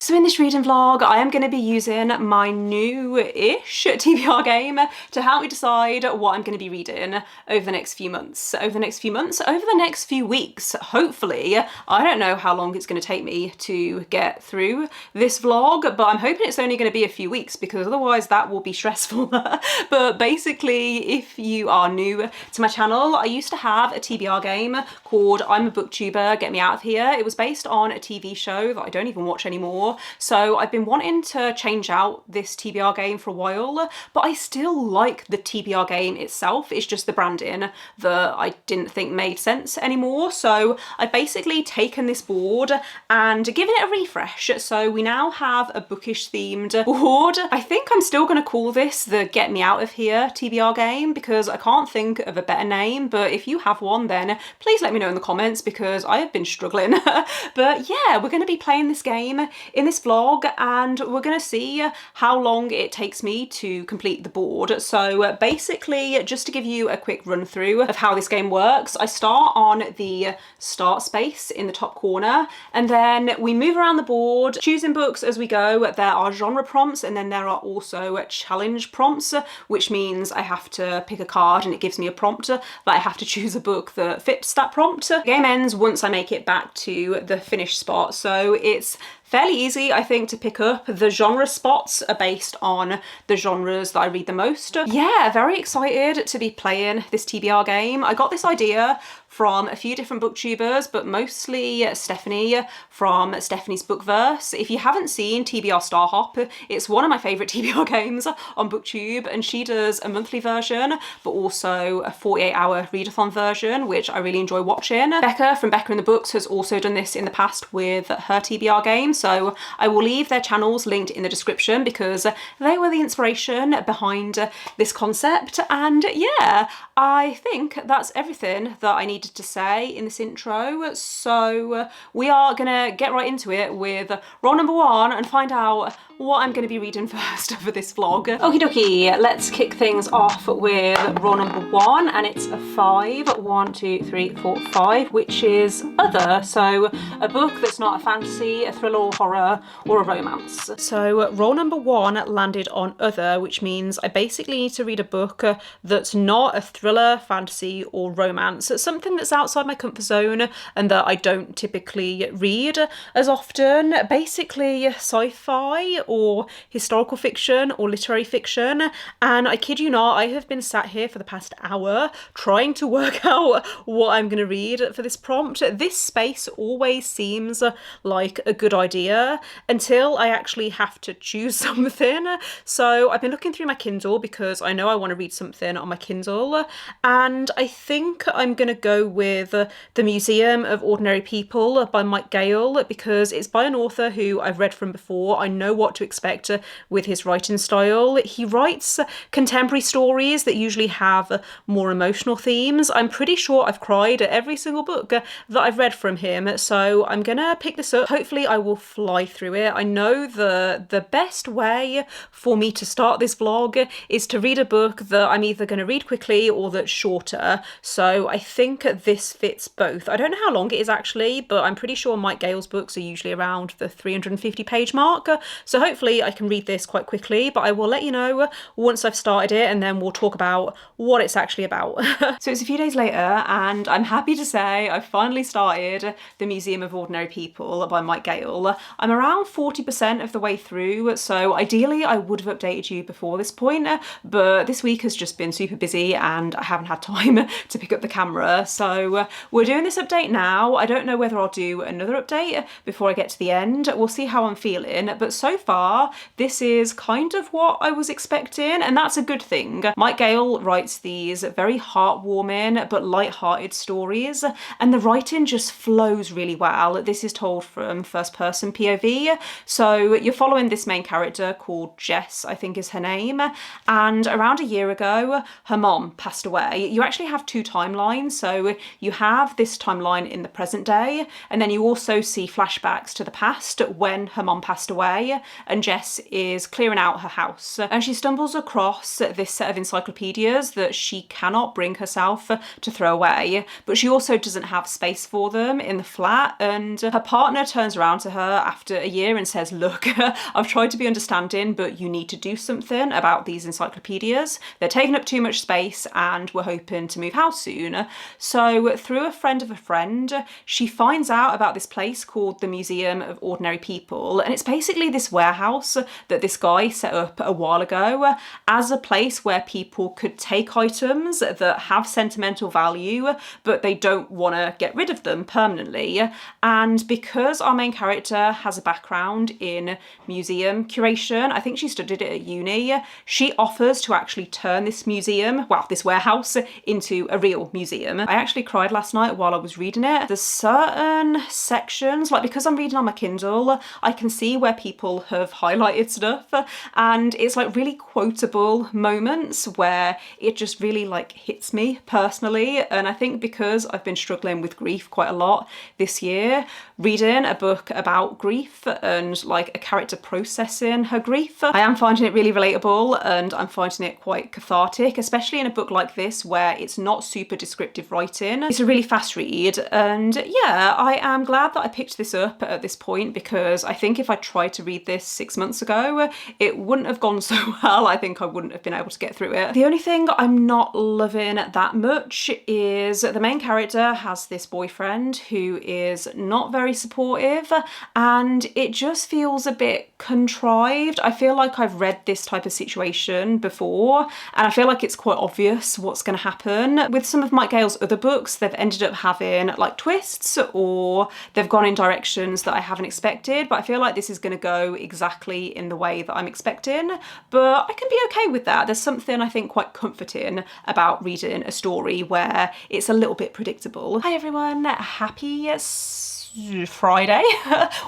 So in this reading vlog, I am going to be using my new-ish TBR game to help me decide what I'm going to be reading over the next few months. Over the next few weeks, hopefully. I don't know how long it's going to take me to get through this vlog, but I'm hoping it's only going to be a few weeks because otherwise that will be stressful. But basically, if you are new to my channel, I used to have a TBR game called I'm a Booktuber, Get Me Out of Here. It was based on a TV show that I don't even watch anymore. So I've been wanting to change out this TBR game for a while, but I still like the TBR game itself. It's just the branding that I didn't think made sense anymore. So I've basically taken this board and given it a refresh. So we now have a bookish themed board. I think I'm still going to call this the Get Me Out of Here TBR game because I can't think of a better name, but if you have one, then please let me know in the comments because I have been struggling. But yeah, we're going to be playing this game in this vlog and we're going to see how long it takes me to complete the board. So basically, just to give you a quick run through of how this game works, I start on the start space in the top corner and then we move around the board choosing books as we go. There are genre prompts and then there are also challenge prompts, which means I have to pick a card and it gives me a prompt that I have to choose a book that fits that prompt. The game ends once I make it back to the finish spot, so it's fairly easy, I think, to pick up. The genre spots are based on the genres that I read the most. Yeah, very excited to be playing this TBR game. I got this idea from a few different booktubers, but mostly Stephanie from Stephanie's Bookverse. If you haven't seen TBR Star Hop, it's one of my favourite TBR games on BookTube, and she does a monthly version, but also a 48-hour readathon version, which I really enjoy watching. Becca from Becca in the Books has also done this in the past with her TBR game, so I will leave their channels linked in the description because they were the inspiration behind this concept. And yeah, I think that's everything that I needed to say in this intro. So we are gonna get right into it with roll number one and find out what I'm going to be reading first for this vlog. Okie dokie, let's kick things off with roll number one, and it's a 5. 1, 2, 3, 4, 5, which is other. So a book that's not a fantasy, a thriller or horror, or a romance. So roll number one landed on other, which means I basically need to read a book that's not a thriller, fantasy, or romance. It's something that's outside my comfort zone and that I don't typically read as often. Basically sci-fi or historical fiction or literary fiction, and I kid you not, I have been sat here for the past hour trying to work out what I'm going to read for this prompt. This space always seems like a good idea until I actually have to choose something. So I've been looking through my Kindle because I know I want to read something on my Kindle, and I think I'm going to go with The Museum of Ordinary People by Gayle because it's by an author who I've read from before. I know what to expect with his writing style. He writes contemporary stories that usually have more emotional themes. I'm pretty sure I've cried at every single book that I've read from him, so I'm gonna pick this up. Hopefully I will fly through it. I know the best way for me to start this vlog is to read a book that I'm either going to read quickly or that's shorter, so I think this fits both. I don't know how long it is actually, but I'm pretty sure Mike Gayle's books are usually around the 350 page mark, so hopefully I can read this quite quickly, but I will let you know once I've started it and then we'll talk about what it's actually about. So it's a few days later and I'm happy to say I've finally started The Museum of Ordinary People by Mike Gayle. I'm around 40% of the way through, so ideally I would have updated you before this point, but this week has just been super busy and I haven't had time to pick up the camera, so we're doing this update now. I don't know whether I'll do another update before I get to the end. We'll see how I'm feeling, but so far this is kind of what I was expecting, and that's a good thing. Mike Gayle writes these very heartwarming but light-hearted stories, and the writing just flows really well. This is told from first-person POV, so you're following this main character called Jess, I think is her name, and around a year ago her mom passed away. You actually have two timelines, so So you have this timeline in the present day, and then you also see flashbacks to the past when her mom passed away and Jess is clearing out her house. And she stumbles across this set of encyclopedias that she cannot bring herself to throw away, but she also doesn't have space for them in the flat. And her partner turns around to her after a year and says, look, I've tried to be understanding, but you need to do something about these encyclopedias. They're taking up too much space and we're hoping to move house soon. So through a friend of a friend, she finds out about this place called the Museum of Ordinary People. And it's basically this warehouse that this guy set up a while ago as a place where people could take items that have sentimental value, but they don't want to get rid of them permanently. And because our main character has a background in museum curation, I think she studied it at uni, she offers to actually turn this museum, well, this warehouse, into a real museum. I actually cried last night while I was reading it. There's certain sections, like because I'm reading on my Kindle, I can see where people have highlighted stuff, and it's like really quotable moments where it just really like hits me personally. And I think because I've been struggling with grief quite a lot this year, reading a book about grief and like a character processing her grief, I am finding it really relatable and I'm finding it quite cathartic, especially in a book like this where it's not super descriptive writing. It's a really fast read, and yeah, I am glad that I picked this up at this point, because I think if I tried to read this 6 months ago, it wouldn't have gone so well. I think I wouldn't have been able to get through it. The only thing I'm not loving that much is the main character has this boyfriend who is not very supportive, and it just feels a bit contrived. I feel like I've read this type of situation before, and I feel like it's quite obvious what's going to happen. With some of Mike Gayle's other books, they've ended up having like twists, or they've gone in directions that I haven't expected, but I feel like this is going to go exactly in the way that I'm expecting, but I can be okay with that. There's something I think quite comforting about reading a story where it's a little bit predictable. Hi everyone, happy Friday.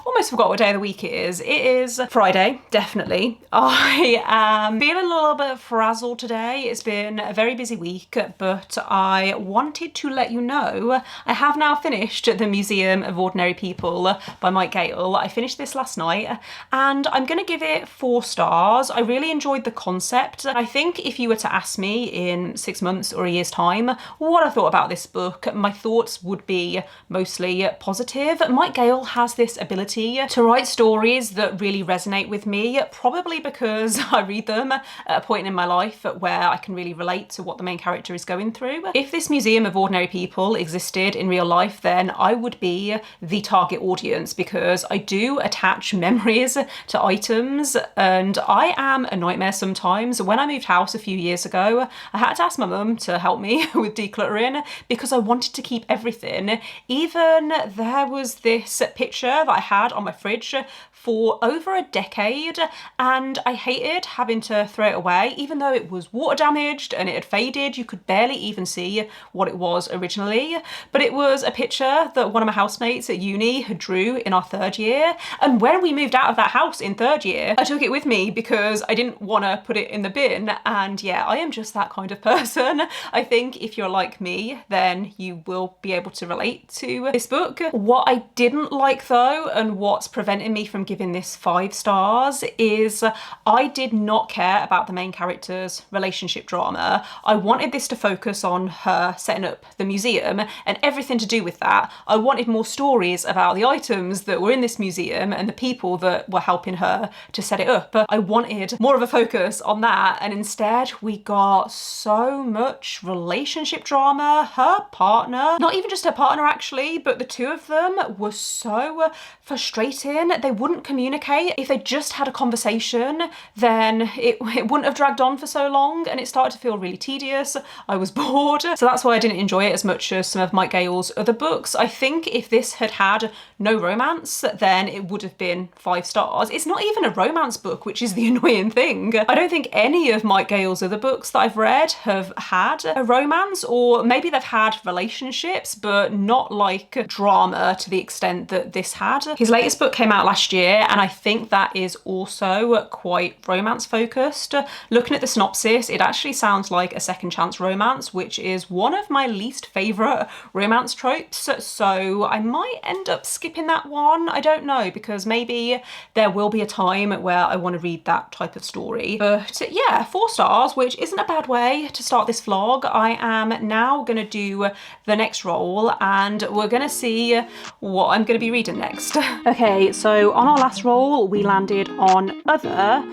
Almost forgot what day of the week it is. It is Friday, definitely. I am feeling a little bit frazzled today. It's been a very busy week, but I wanted to let you know I have now finished The Museum of Ordinary People by Mike Gayle. I finished this last night and I'm gonna give it 4 stars. I really enjoyed the concept. I think if you were to ask me in 6 months or a year's time what I thought about this book, my thoughts would be mostly positive. Mike Gayle has this ability to write stories that really resonate with me, probably because I read them at a point in my life where I can really relate to what the main character is going through. If this Museum of Ordinary People existed in real life, then I would be the target audience, because I do attach memories to items and I am a nightmare sometimes. When I moved house a few years ago, I had to ask my mum to help me with decluttering because I wanted to keep everything. Even there was this picture that I had on my fridge for over a decade, and I hated having to throw it away. Even though it was water damaged and it had faded, you could barely even see what it was originally. But it was a picture that one of my housemates at uni had drew in our 3rd year, and when we moved out of that house in 3rd year, I took it with me because I didn't want to put it in the bin. And yeah, I am just that kind of person. I think if you're like me, then you will be able to relate to this book. What I didn't like though, and what's preventing me from giving this 5 stars, is I did not care about the main character's relationship drama. I wanted this to focus on her setting up the museum and everything to do with that. I wanted more stories about the items that were in this museum and the people that were helping her to set it up. I wanted more of a focus on that, and instead we got so much relationship drama. Her partner, not even just her partner actually, but the two of them were so frustrating. They wouldn't communicate. If they just had a conversation, then it wouldn't have dragged on for so long, and it started to feel really tedious. I was bored. So that's why I didn't enjoy it as much as some of Mike Gayle's other books. I think if this had had no romance, then it would have been 5 stars. It's not even a romance book, which is the annoying thing. I don't think any of Mike Gayle's other books that I've read have had a romance, or maybe they've had relationships, but not like drama to the extent that this had. His latest book came out last year, and I think that is also quite romance focused. Looking at the synopsis, it actually sounds like a second chance romance, which is one of my least favourite romance tropes, so I might end up skipping that one. I don't know, because maybe there will be a time where I want to read that type of story. But yeah, 4 stars, which isn't a bad way to start this vlog. I am now going to do the next roll, and we're going to see what I'm going to be reading next. Okay, so on our last roll, we landed on other.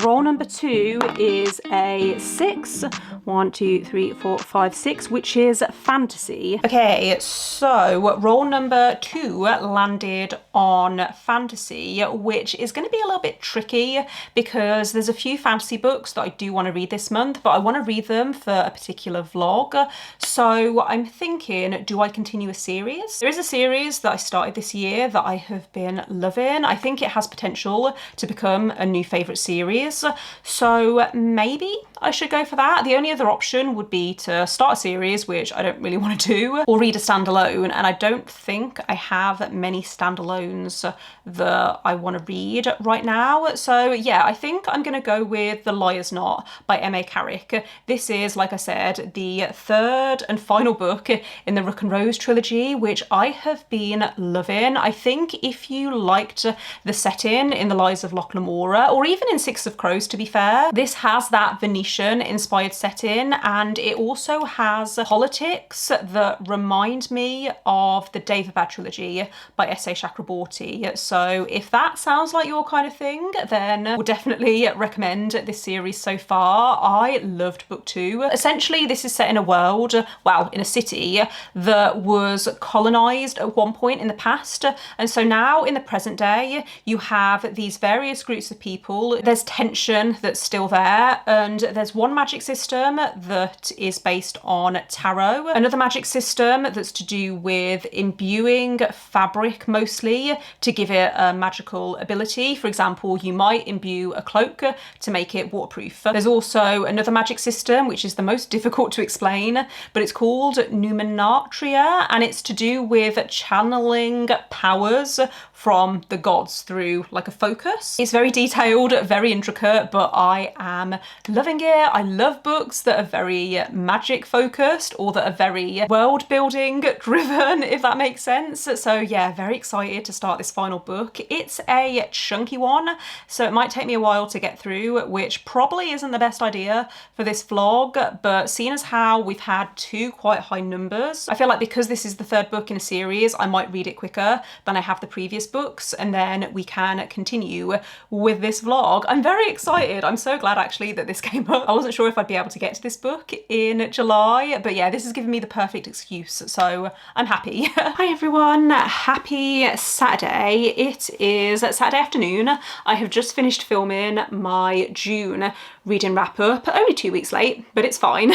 Roll number 2 is a 6. 1, 2, 3, 4, 5, 6, which is fantasy. Okay, so roll number 2 landed on fantasy, which is going to be a little bit tricky because there's a few fantasy books that I do want to read this month, but I want to read them for a particular vlog. So I'm thinking, do I continue a series? There is a series that I started this year that I have been loving. I think it has potential to become a new favourite series. So maybe I should go for that. The only other option would be to start a series, which I don't really want to do, or read a standalone, and I don't think I have many standalones that I want to read right now. So yeah, I think I'm going to go with The Liar's Knot by M.A. Carrick. This is, like I said, the 3rd and final book in the Rook and Rose trilogy, which I have been loving. I think if you liked the setting in The Lies of Loch Lamora, or even in Six of Crows, to be fair, this has that Venetian inspired setting, and it also has politics that remind me of the Daevabad trilogy by S.A. Chakraborty. So if that sounds like your kind of thing, then I would definitely recommend this series so far. I loved book 2. Essentially, this is set in a world, well, in a city that was colonized at one point in the past, and so now in the present day you have these various groups of people. There's tension that's still there, and there's one magic system that is based on tarot, another magic system that's to do with imbuing fabric mostly to give it a magical ability. For example, you might imbue a cloak to make it waterproof. There's also another magic system which is the most difficult to explain, but it's called Numenatria, and it's to do with channeling powers from the gods through like a focus. It's very detailed, very intricate, but I am loving it. I love books that are very magic focused or that are very world building driven, if that makes sense. So yeah, very excited to start this final book. It's a chunky one, so it might take me a while to get through, which probably isn't the best idea for this vlog, but seeing as how we've had 2 quite high numbers, I feel like because this is the 3rd book in a series, I might read it quicker than I have the previous books, and then we can continue with this vlog. I'm very excited. I'm so glad actually that this came up. I wasn't sure if I'd be able to get to this book in July, but yeah, this has given me the perfect excuse, so I'm happy. Hi everyone, happy Saturday. It is Saturday afternoon. I have just finished filming my June reading wrap up, only 2 weeks late, but it's fine.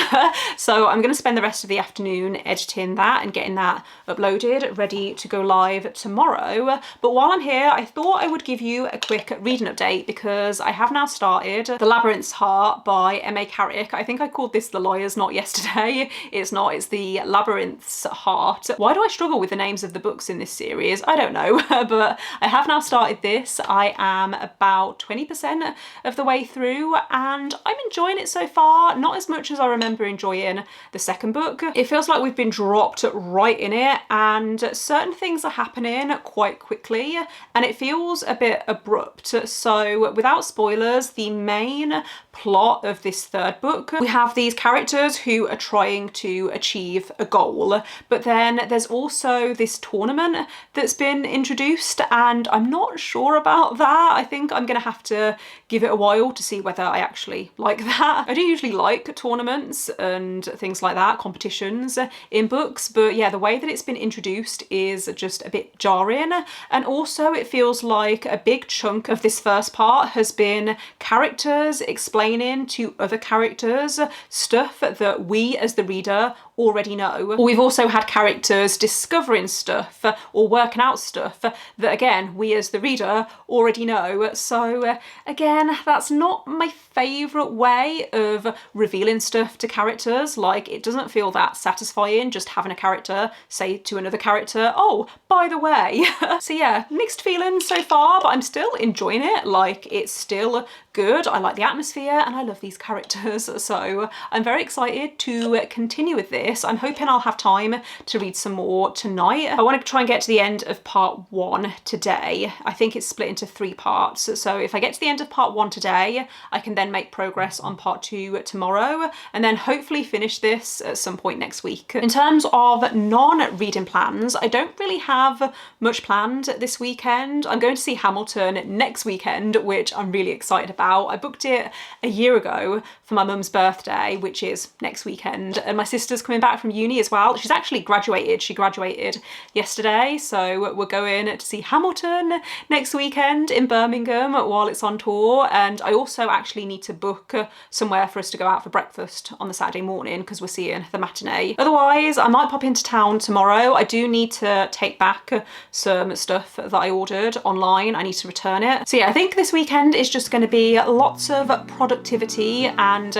So I'm going to spend the rest of the afternoon editing that and getting that uploaded, ready to go live tomorrow. But while I'm here, I thought I would give you a quick reading update because I have now started The Labyrinth's Heart by M.A. Carrick. I think I called this The Liar's Knot yesterday. It's not, it's The Labyrinth's Heart. Why do I struggle with the names of the books in this series? I don't know, but I have now started this. I am about 20% of the way through, and I'm enjoying it so far, not as much as I remember enjoying the second book. It feels like we've been dropped right in it, and certain things are happening quite quickly, and it feels a bit abrupt. So without spoilers, the main plot of this 3rd book, we have these characters who are trying to achieve a goal, but then there's also this tournament that's been introduced, and I'm not sure about that. I think I'm gonna have to give it a while to see whether I actually like that. I do usually like tournaments and things like that, competitions in books, but yeah, the way that it's been introduced is just a bit jarring. And also it feels like a big chunk of this first part has been characters explaining to other characters stuff that we as the reader already know. Or we've also had characters discovering stuff or working out stuff that, again, we as the reader already know. So again, that's not my favourite way of revealing stuff to characters. Like, it doesn't feel that satisfying just having a character say to another character, oh, by the way. So yeah, mixed feelings so far, but I'm still enjoying it. Like, it's still good. I like the atmosphere and I love these characters. So I'm very excited to continue with this. I'm hoping I'll have time to read some more tonight. I want to try and get to the end of part 1 today. I think it's split into 3 parts. So if I get to the end of part 1 today, I can then make progress on part 2 tomorrow, and then hopefully finish this at some point next week. In terms of non-reading plans, I don't really have much planned this weekend. I'm going to see Hamilton next weekend, which I'm really excited about. I booked it a year ago for my mum's birthday, which is next weekend, and my sister's coming back from uni as well. She's actually graduated. She graduated yesterday, so we're going to see Hamilton next weekend in Birmingham while it's on tour. And I also actually need to book somewhere for us to go out for breakfast on the Saturday morning because we're seeing the matinee. Otherwise, I might pop into town tomorrow. I do need to take back some stuff that I ordered online. I need to return it. So yeah, I think this weekend is just going to be lots of productivity and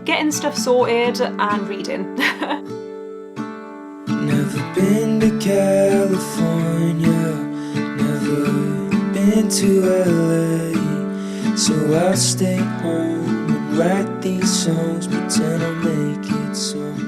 getting stuff sorted and reading. Never been to California, never been to LA, so I'll stay home and write these songs, pretend I'll make it someday.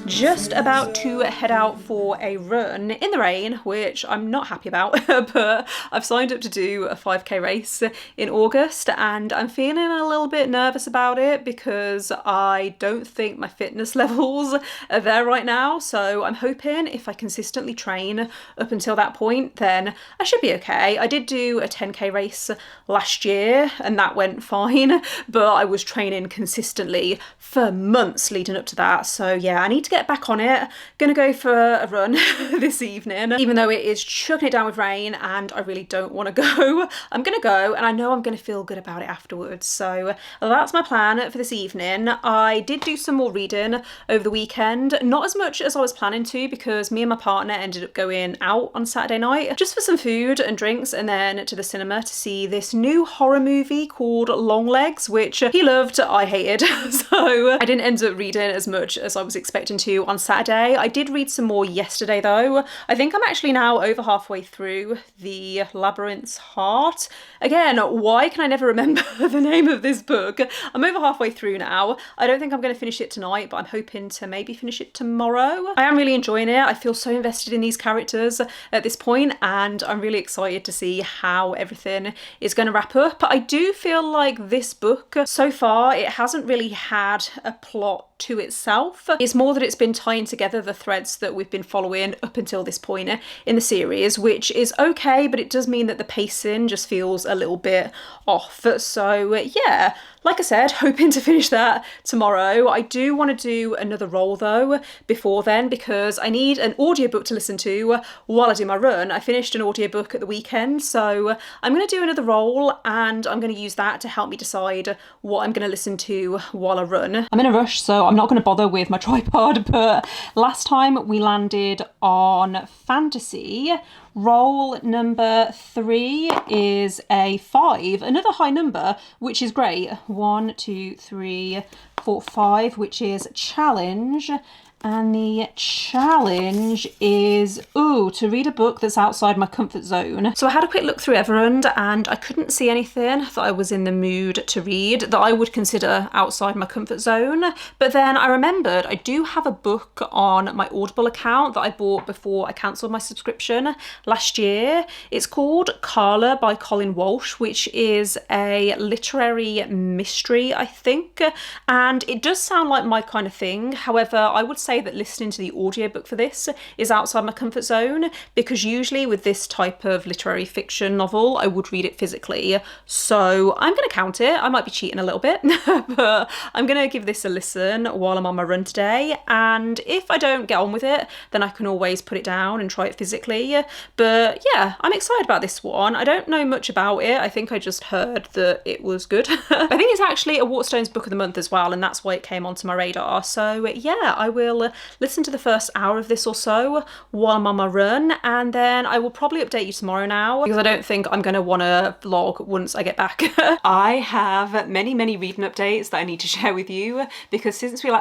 Just about to head out for a run in the rain, which I'm not happy about, but I've signed up to do a 5k race in August and I'm feeling a little bit nervous about it because I don't think my fitness levels are there right now. So I'm hoping if I consistently train up until that point, then I should be okay. I did do a 10k race last year and that went fine, but I was training consistently for months leading up to that. So yeah, I need to get back on it. Gonna go for a run this evening, even though it is chucking it down with rain and I really don't want to go. I'm gonna go and I know I'm gonna feel good about it afterwards. So that's my plan for this evening. I did do some more reading over the weekend, not as much as I was planning to because me and my partner ended up going out on Saturday night just for some food and drinks and then to the cinema to see this new horror movie called Longlegs, which he loved, I hated. So I didn't end up reading as much as I was expecting to on Saturday. I did read some more yesterday though. I think I'm actually now over halfway through the Labyrinth's Heart. Again, why can I never remember the name of this book? I'm over halfway through now. I don't think I'm going to finish it tonight, but I'm hoping to maybe finish it tomorrow. I am really enjoying it. I feel so invested in these characters at this point and I'm really excited to see how everything is going to wrap up. I do feel like this book so far, it hasn't really had a plot to itself. It's more that it's been tying together the threads that we've been following up until this point in the series, which is okay, but it does mean that the pacing just feels a little bit off. So yeah, like I said, hoping to finish that tomorrow. I do want to do another roll though before then because I need an audiobook to listen to while I do my run. I finished an audiobook at the weekend, so I'm going to do another roll and I'm going to use that to help me decide what I'm going to listen to while I run. I'm in a rush, so I'm not going to bother with my tripod, but last time we landed on fantasy. Roll number 3 is a 5, another high number, which is great. 1, 2, 3, 4, 5, which is challenge. And the challenge is, to read a book that's outside my comfort zone. So I had a quick look through Everund and I couldn't see anything that I was in the mood to read that I would consider outside my comfort zone. But then I remembered I do have a book on my Audible account that I bought before I cancelled my subscription last year. It's called Carla by Colin Walsh, which is a literary mystery, I think. And it does sound like my kind of thing. However, I would say say that listening to the audiobook for this is outside my comfort zone, because usually with this type of literary fiction novel, I would read it physically. So I'm going to count it. I might be cheating a little bit, but I'm going to give this a listen while I'm on my run today. And if I don't get on with it, then I can always put it down and try it physically. But yeah, I'm excited about this one. I don't know much about it. I think I just heard that it was good. I think it's actually a Waterstones book of the month as well, and that's why it came onto my radar. So yeah, I will listen to the first hour of this or so while I'm on my run, and then I will probably update you tomorrow now, because I don't think I'm going to want to vlog once I get back. I have many reading updates that I need to share with you, because since we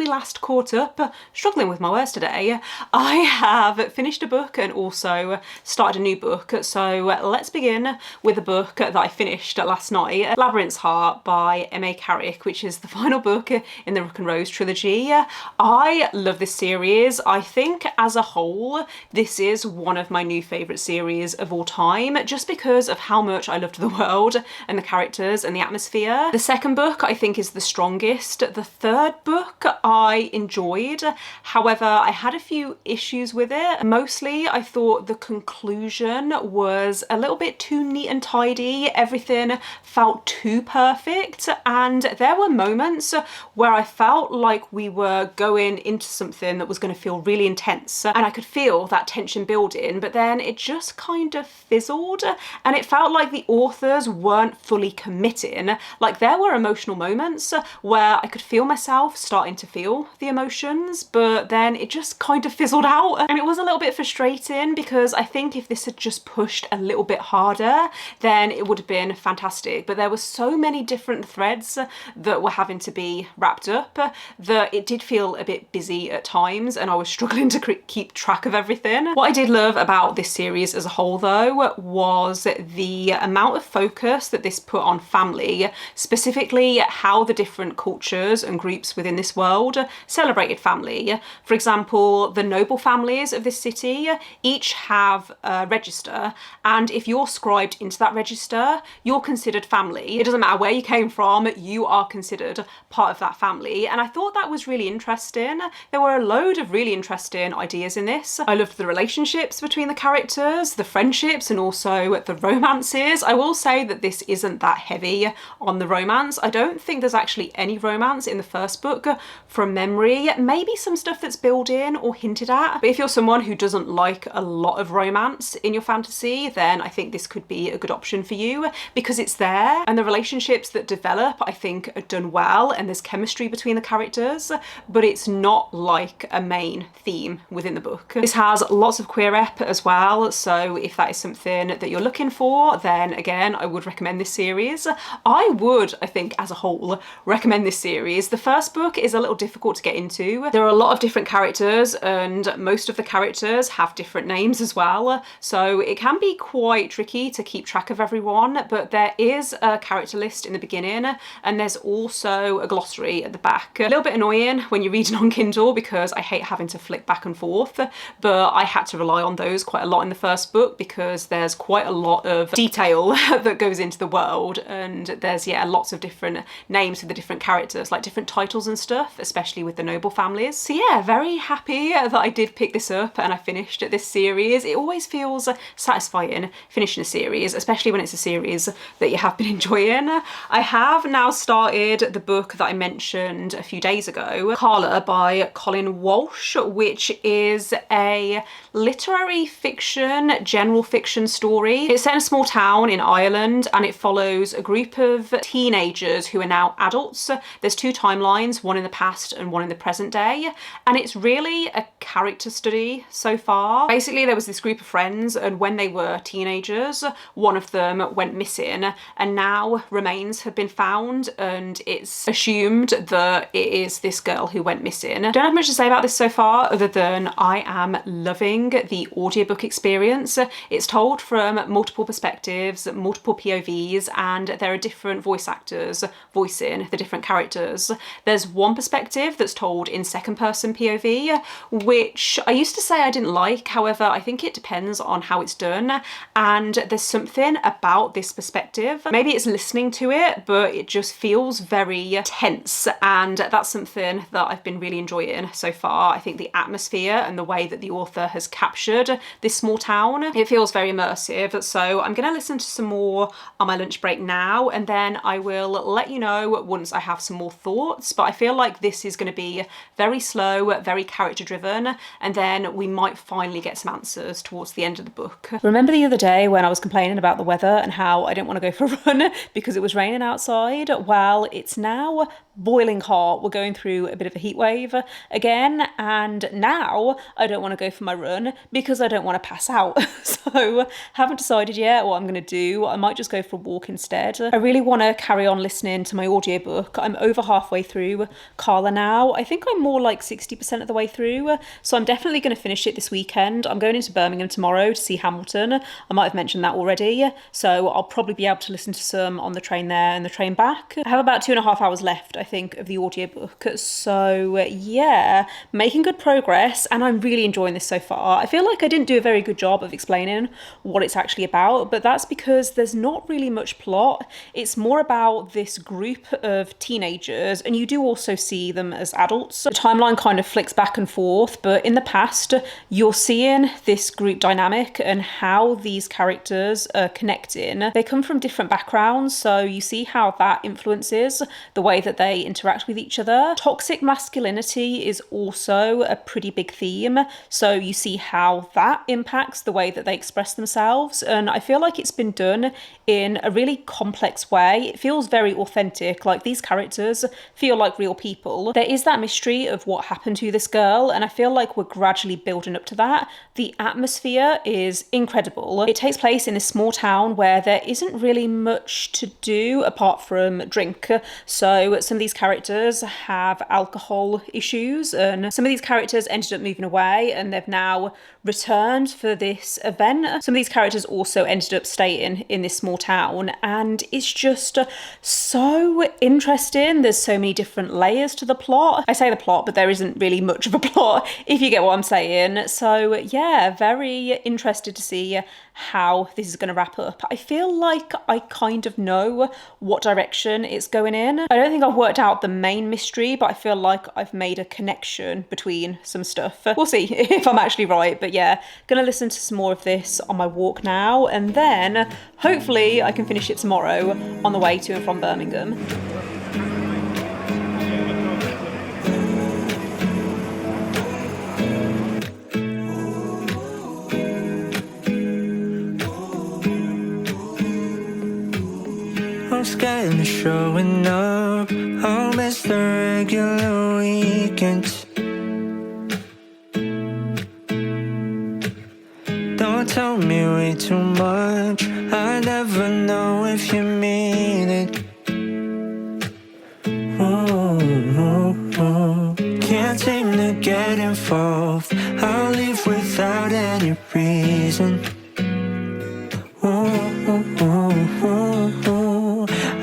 last caught up, struggling with my words today, I have finished a book and also started a new book. So let's begin with the book that I finished last night, Labyrinth's Heart by M.A. Carrick, which is the final book in the Rook and Rose trilogy. I love this series. I think as a whole, this is one of my new favourite series of all time, just because of how much I loved the world and the characters and the atmosphere. The second book I think is the strongest. The third book I enjoyed. However, I had a few issues with it. Mostly I thought the conclusion was a little bit too neat and tidy. Everything felt too perfect, and there were moments where I felt like we were going into something that was going to feel really intense, and I could feel that tension building, but then it just kind of fizzled, and it felt like the authors weren't fully committing. Like, there were emotional moments where I could feel myself starting to feel the emotions, but then it just kind of fizzled out, and it was a little bit frustrating, because I think if this had just pushed a little bit harder, then it would have been fantastic. But there were so many different threads that were having to be wrapped up that it did feel a bit busy at times, and I was struggling to keep track of everything. What I did love about this series as a whole, though, was the amount of focus that this put on family, specifically how the different cultures and groups within this world celebrated family. For example, the noble families of this city each have a register, and if you're scribed into that register, you're considered family. It doesn't matter where you came from, you are considered part of that family. And I thought that was really interesting. There were a load of really interesting ideas in this. I loved the relationships between the characters, the friendships, and also the romances. I will say that this isn't that heavy on the romance. I don't think there's actually any romance in the first book from memory. Maybe some stuff that's built in or hinted at. But if you're someone who doesn't like a lot of romance in your fantasy, then I think this could be a good option for you, because it's there, and the relationships that develop I think are done well, and there's chemistry between the characters, but it's not like a main theme within the book. This has lots of queer ep as well, so if that is something that you're looking for, then again I would recommend this series. I would, I think as a whole, recommend this series. The first book is a little difficult to get into. There are a lot of different characters, and most of the characters have different names as well, so it can be quite tricky to keep track of everyone, but there is a character list in the beginning, and there's also a glossary at the back. A little bit annoying when you're reading on Kindle, because I hate having to flick back and forth, but I had to rely on those quite a lot in the first book, because there's quite a lot of detail that goes into the world, and there's, yeah, lots of different names for the different characters, like different titles and stuff, especially with the noble families. So yeah, very happy that I did pick this up and I finished this series. It always feels satisfying finishing a series, especially when it's a series that you have been enjoying. I have now started the book that I mentioned a few days ago, Carla by Colin Walsh, which is a literary fiction, general fiction story. It's set in a small town in Ireland, and it follows a group of teenagers who are now adults. There's two timelines, one in the past and one in the present day, and it's really a character study so far. Basically, there was this group of friends, and when they were teenagers, one of them went missing, and now remains have been found, and it's assumed that it is this girl who went missing. Don't have much to say about this so far, other than I am loving the audiobook experience. It's told from multiple perspectives, multiple POVs, and there are different voice actors voicing the different characters. There's one perspective that's told in second person POV, which I used to say I didn't like. However, I think it depends on how it's done, and there's something about this perspective. Maybe it's listening to it, but it just feels very tense, and that's something that I've been really enjoying so far. I think the atmosphere and the way that the author has captured this small town, it feels very immersive. So I'm going to listen to some more on my lunch break now, and then I will let you know once I have some more thoughts. But I feel like this is going to be very slow, very character driven, and then we might finally get some answers towards the end of the book. Remember the other day when I was complaining about the weather and how I didn't want to go for a run because it was raining outside? Well, it's now boiling hot. We're going through a bit of a heat wave again, and now I don't want to go for my run because I don't want to pass out. So haven't decided yet what I'm going to do. I might just go for a walk instead. I really want to carry on listening to my audiobook. I'm over halfway through Carla now. I think I'm more like 60% of the way through, so I'm definitely going to finish it this weekend. I'm going into Birmingham tomorrow to see Hamilton. I might have mentioned that already, so I'll probably be able to listen to some on the train there and the train back. I have about 2.5 hours left, I think, of the audiobook, so yeah, making good progress, and I'm really enjoying this so far. I feel like I didn't do a very good job of explaining what it's actually about, but that's because there's not really much plot. It's more about this group of teenagers, and you do also see them as adults. The timeline kind of flicks back and forth, but in the past you're seeing this group dynamic and how these characters are connecting. They come from different backgrounds, so you see how that influences the way that they interact with each other. Toxic masculinity is also a pretty big theme, so you see how that impacts the way that they express themselves, and I feel like it's been done in a really complex way. It feels very authentic, like these characters feel like real people. There is that mystery of what happened to this girl, and I feel like we're gradually building up to that. The atmosphere is incredible. It takes place in a small town where there isn't really much to do apart from drink, so some of these characters have alcohol issues, and some of these characters ended up moving away and they've now returned for this event. Some of these characters also ended up staying in this small town, and it's just so interesting. There's so many different layers to the plot. I say the plot, but there isn't really much of a plot, if you get what I'm saying. So yeah, very interested to see how this is going to wrap up. I feel like I kind of know what direction it's going in. I don't think I've worked out the main mystery, but I feel like I've made a connection between some stuff. We'll see if I'm actually right, but yeah, gonna listen to some more of this on my walk now, and then hopefully I can finish it tomorrow on the way to and from Birmingham. I'm scared of showing up. I'll miss the regular weekends. Don't tell me way too much. I never know if you mean it. Can't seem to get involved. I'll leave without any reason.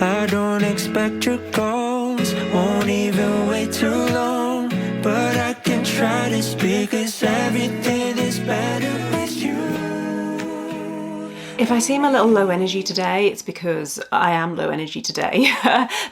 I don't expect your calls, won't even wait too long, but I can try to speak, 'cause everything is better with you. If I seem a little low energy today, it's because I am low energy today.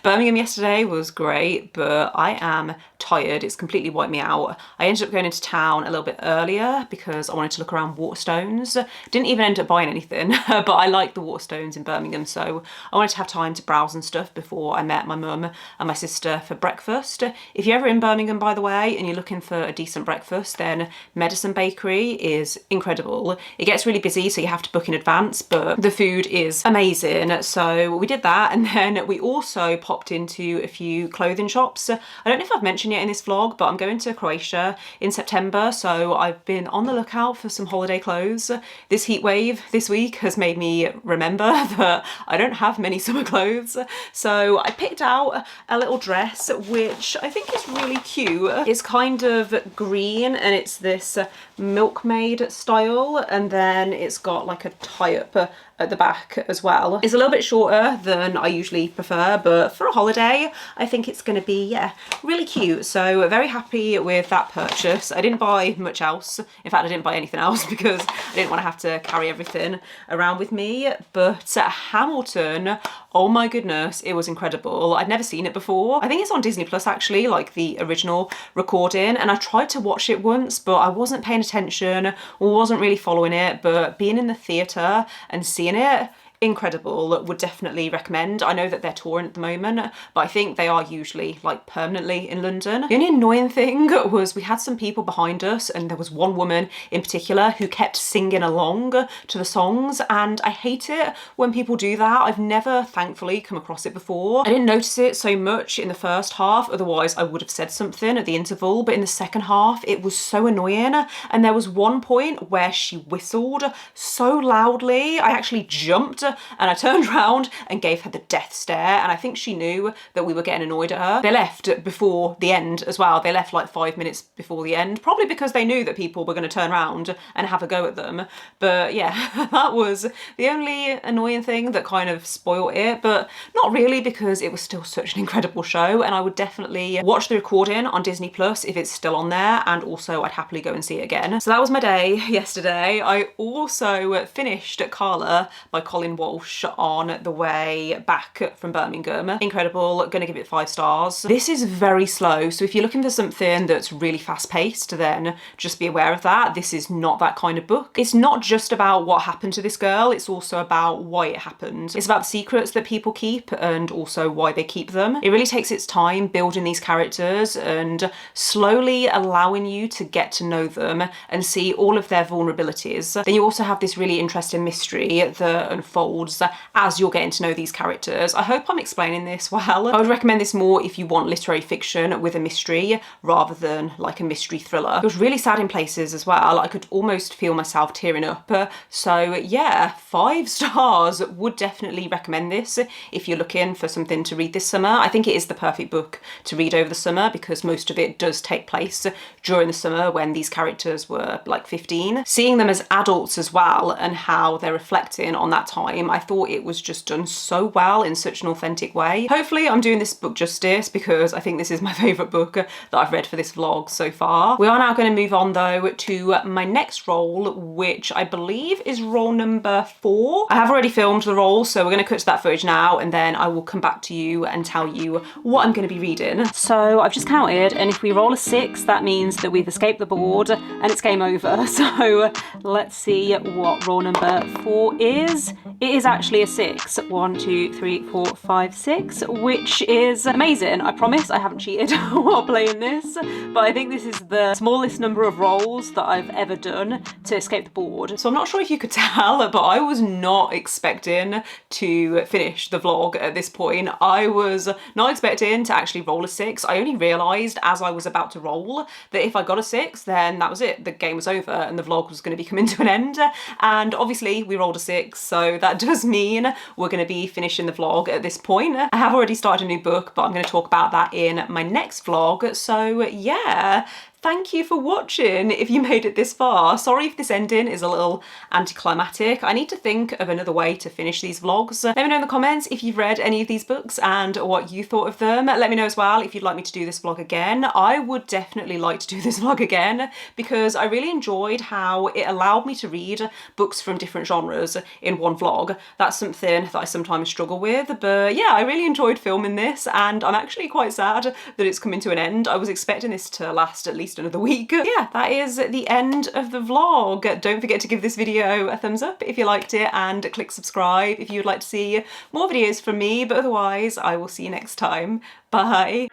Birmingham yesterday was great, but I am tired. It's completely wiped me out. I ended up going into town a little bit earlier because I wanted to look around Waterstones. Didn't even end up buying anything, but I like the Waterstones in Birmingham, so I wanted to have time to browse and stuff before I met my mum and my sister for breakfast. If you're ever in Birmingham, by the way, and you're looking for a decent breakfast, then Medicine Bakery is incredible. It gets really busy, so you have to book in advance, but the food is amazing. So we did that, and then we also popped into a few clothing shops. I don't know if I've mentioned yet in this vlog, but I'm going to Croatia in September, so I've been on the lookout for some holiday clothes. This heat wave this week has made me remember that I don't have many summer clothes, so I picked out a little dress which I think is really cute. It's kind of green and it's this milkmaid style, and then it's got like a tie-up at the back as well. It's a little bit shorter than I usually prefer, but for a holiday, I think it's going to be, yeah, really cute. So very happy with that purchase. I didn't buy much else. In fact, I didn't buy anything else because I didn't want to have to carry everything around with me. But Hamilton, oh my goodness, it was incredible. I'd never seen it before. I think it's on Disney Plus actually, like the original recording, and I tried to watch it once, but I wasn't paying attention or wasn't really following it. But being in the theatre and seeing it, incredible, would definitely recommend. I know that they're touring at the moment, but I think they are usually like permanently in London. The only annoying thing was we had some people behind us, and there was one woman in particular who kept singing along to the songs, and I hate it when people do that. I've never thankfully come across it before. I didn't notice it so much in the first half, otherwise I would have said something at the interval, but in the second half it was so annoying. And there was one point where she whistled so loudly I actually jumped and I turned around and gave her the death stare, and I think she knew that we were getting annoyed at her. They left before the end as well. They left like 5 minutes before the end, probably because they knew that people were going to turn around and have a go at them. But yeah, that was the only annoying thing that kind of spoiled it, but not really, because it was still such an incredible show, and I would definitely watch the recording on Disney Plus if it's still on there, and also I'd happily go and see it again. So that was my day yesterday. I also finished Carla by Colin Walsh on the way back from Birmingham. Incredible, gonna give it 5 stars. This is very slow, so if you're looking for something that's really fast paced, then just be aware of that. This is not that kind of book. It's not just about what happened to this girl, it's also about why it happened. It's about the secrets that people keep and also why they keep them. It really takes its time building these characters and slowly allowing you to get to know them and see all of their vulnerabilities. Then you also have this really interesting mystery that unfolds as you're getting to know these characters. I hope I'm explaining this well. I would recommend this more if you want literary fiction with a mystery rather than like a mystery thriller. It was really sad in places as well. I could almost feel myself tearing up. So yeah, 5 stars. Would definitely recommend this if you're looking for something to read this summer. I think it is the perfect book to read over the summer because most of it does take place during the summer when these characters were like 15. Seeing them as adults as well and how they're reflecting on that time, I thought it was just done so well in such an authentic way. Hopefully I'm doing this book justice because I think this is my favourite book that I've read for this vlog so far. We are now going to move on though to my next role, which I believe is role number 4. I have already filmed the role, so we're going to cut to that footage now and then I will come back to you and tell you what I'm going to be reading. So I've just counted, and if we roll a 6, that means that we've escaped the board and it's game over. So let's see what role number 4 is. It is actually a 6. 1, 2, 3, 4, 5, 6, which is amazing. I promise I haven't cheated while playing this, but I think this is the smallest number of rolls that I've ever done to escape the board. So I'm not sure if you could tell, but I was not expecting to finish the vlog at this point. I was not expecting to actually roll a 6. I only realised as I was about to roll that if I got a 6, then that was it. The game was over and the vlog was going to be coming to an end. And obviously we rolled a 6, so that does mean we're going to be finishing the vlog at this point. I have already started a new book, but I'm going to talk about that in my next vlog. So yeah, thank you for watching if you made it this far. Sorry if this ending is a little anticlimactic. I need to think of another way to finish these vlogs. Let me know in the comments if you've read any of these books and what you thought of them. Let me know as well if you'd like me to do this vlog again. I would definitely like to do this vlog again because I really enjoyed how it allowed me to read books from different genres in one vlog. That's something that I sometimes struggle with, but yeah, I really enjoyed filming this and I'm actually quite sad that it's coming to an end. I was expecting this to last at least another week. Yeah, that is the end of the vlog. Don't forget to give this video a thumbs up if you liked it and click subscribe if you would like to see more videos from me, but otherwise I will see you next time. Bye.